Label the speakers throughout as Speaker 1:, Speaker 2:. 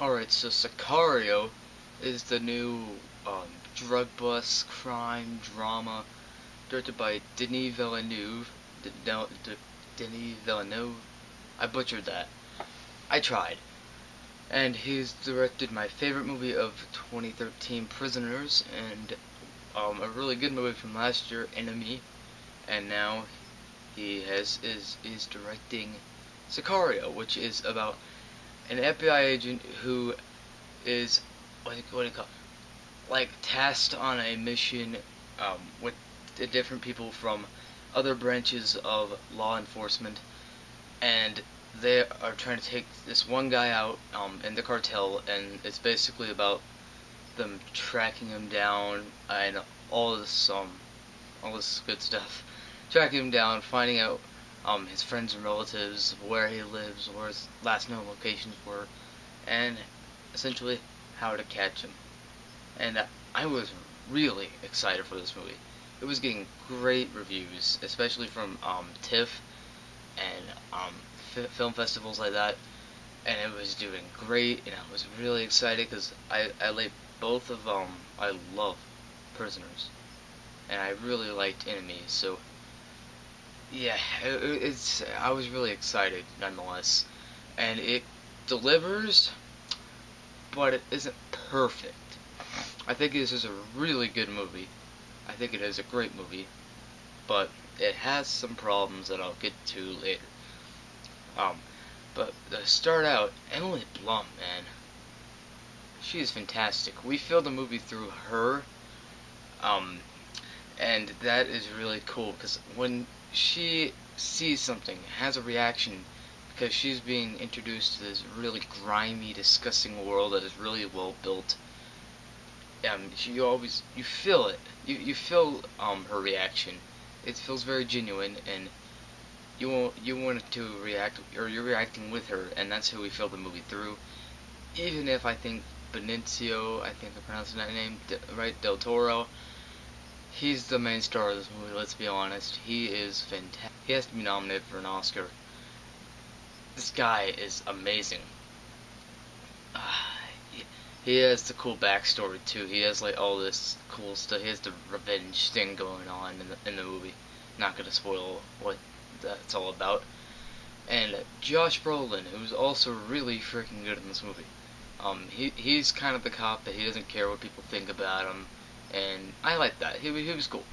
Speaker 1: Alright, so Sicario is the new drug bust crime drama directed by Denis Villeneuve. Denis Villeneuve? I butchered that. I tried. And he's directed my favorite movie of 2013, Prisoners, and a really good movie from last year, Enemy. And now is directing Sicario, which is about an FBI agent who is what do you call it? Like tasked on a mission with different people from other branches of law enforcement, and they are trying to take this one guy out in the cartel, and it's basically about them tracking him down and all this good stuff, tracking him down, finding out his friends and relatives, where he lives, where his last known locations were, and essentially how to catch him. And I was really excited for this movie. It was getting great reviews, especially from TIFF and film festivals like that, and it was doing great, and I was really excited because I like both of I love Prisoners, and I really liked Enemies, so yeah, I was really excited nonetheless, and it delivers, but it isn't perfect. I think this is a really good movie. I think it is a great movie, but it has some problems that I'll get to later. Um, but to start out, Emily Blunt, man, she is fantastic. We feel the movie through her, and that is really cool because when she sees something, has a reaction, because she's being introduced to this really grimy, disgusting world that is really well built. You feel it. You feel her reaction. It feels very genuine, and you want it to react, or you're reacting with her, and that's who we feel the movie through. Even if I think Benicio, I think I'm pronouncing that name right, Del Toro, he's the main star of this movie. Let's be honest. He is fantastic. He has to be nominated for an Oscar. This guy is amazing. He has the cool backstory too. He has like all this cool stuff. He has the revenge thing going on in the movie. Not gonna spoil what that's all about. And Josh Brolin, who's also really freaking good in this movie. He's kind of the cop that he doesn't care what people think about him, and I like that. He was cool,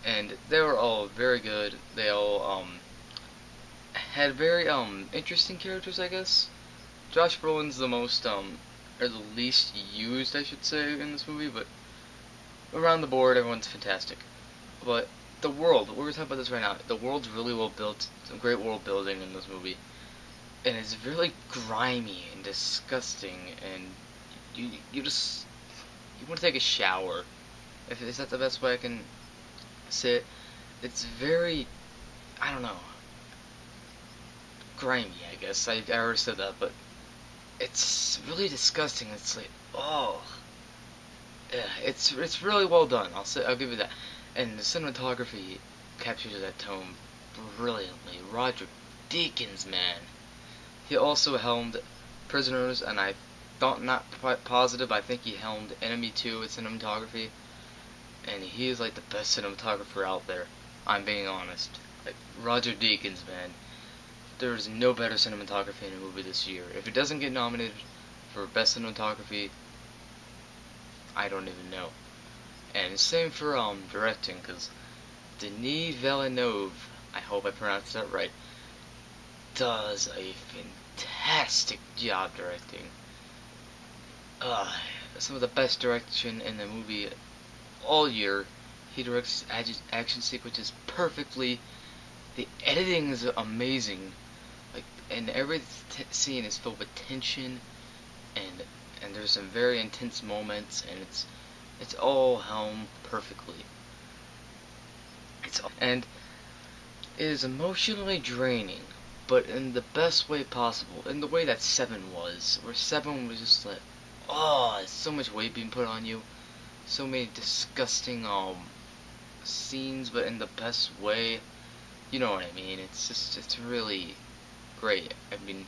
Speaker 1: and they were all very good. They all had very interesting characters, I guess. Josh Brolin's the most or the least used, I should say, in this movie, but around the board, everyone's fantastic. But the world, we're talking about this right now, the world's really well built, some great world building in this movie, and it's really grimy and disgusting, and you want to take a shower. Is that the best way I can say it? It's very, I don't know, grimy, I guess. I already said that, but it's really disgusting. It's like, oh, yeah, it's really well done. I'll give you that. And the cinematography captures that tone brilliantly. Roger Deakins, man. He also helmed Prisoners, and I thought not quite positive. I think he helmed Enemy 2 with cinematography, and he is like the best cinematographer out there. I'm being honest. Like Roger Deakins, man. There's no better cinematography in a movie this year. If it doesn't get nominated for best cinematography, I don't even know. And same for directing, because Denis Villeneuve, I hope I pronounced that right, does a fantastic job directing. Some of the best direction in the movie all year. He directs action sequences perfectly. The editing is amazing. And every scene is filled with tension, and there's some very intense moments, and it's all helmed perfectly. And it is emotionally draining, but in the best way possible, in the way that 7 was, where 7 was just like, oh, it's so much weight being put on you, so many disgusting scenes, but in the best way. You know what I mean? It's really great. I mean,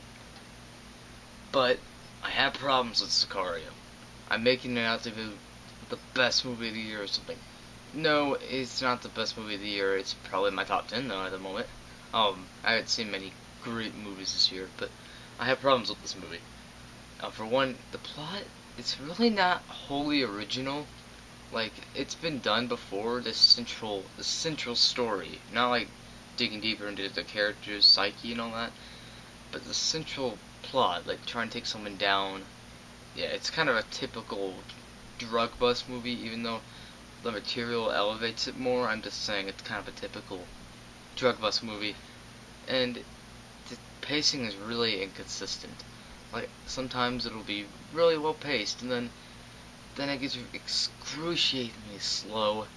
Speaker 1: but I have problems with Sicario. I'm making it out to be the best movie of the year or something. No, it's not the best movie of the year. It's probably my top 10 though at the moment. I haven't seen many great movies this year, but I have problems with this movie. For one, the plot, it's really not wholly original. Like, it's been done before, the central story. Not like digging deeper into the character's psyche and all that, but the central plot, like trying to take someone down. Yeah, it's kind of a typical drug bust movie, even though the material elevates it more. I'm just saying it's kind of a typical drug bust movie, and the pacing is really inconsistent. Like, sometimes it'll be really well paced, and then it gets excruciatingly slow,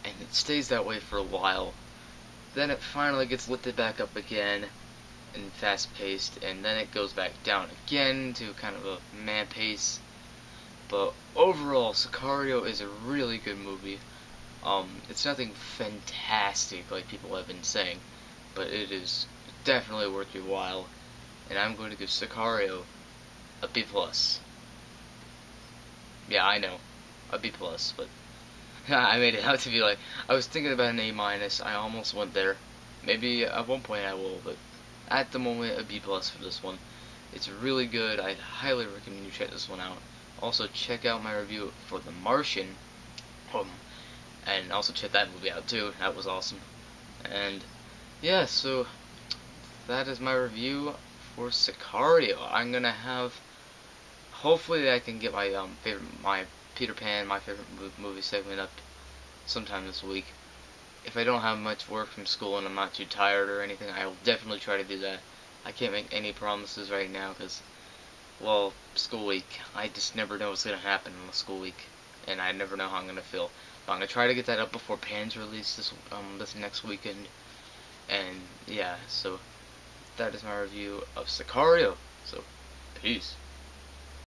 Speaker 1: and it stays that way for a while. Then it finally gets lifted back up again, and fast paced, and then it goes back down again to kind of a man pace. But overall, Sicario is a really good movie. It's nothing fantastic like people have been saying, but it is definitely worth your while, and I'm going to give Sicario a B plus. Yeah, I know, a B plus, but I made it out to be like, I was thinking about an A minus. I almost went there. Maybe at one point I will, but at the moment a B plus for this one. It's really good. I highly recommend you check this one out. Also check out my review for The Martian, and also check that movie out too. That was awesome. And yeah, so that is my review for Sicario. I'm gonna have, hopefully I can get my Peter Pan, my favorite movie segment up sometime this week. If I don't have much work from school and I'm not too tired or anything, I will definitely try to do that. I can't make any promises right now because, well, school week. I just never know what's going to happen in the school week, and I never know how I'm going to feel. But I'm going to try to get that up before Pan's release this next weekend. And yeah, so that is my review of Sicario. So, peace.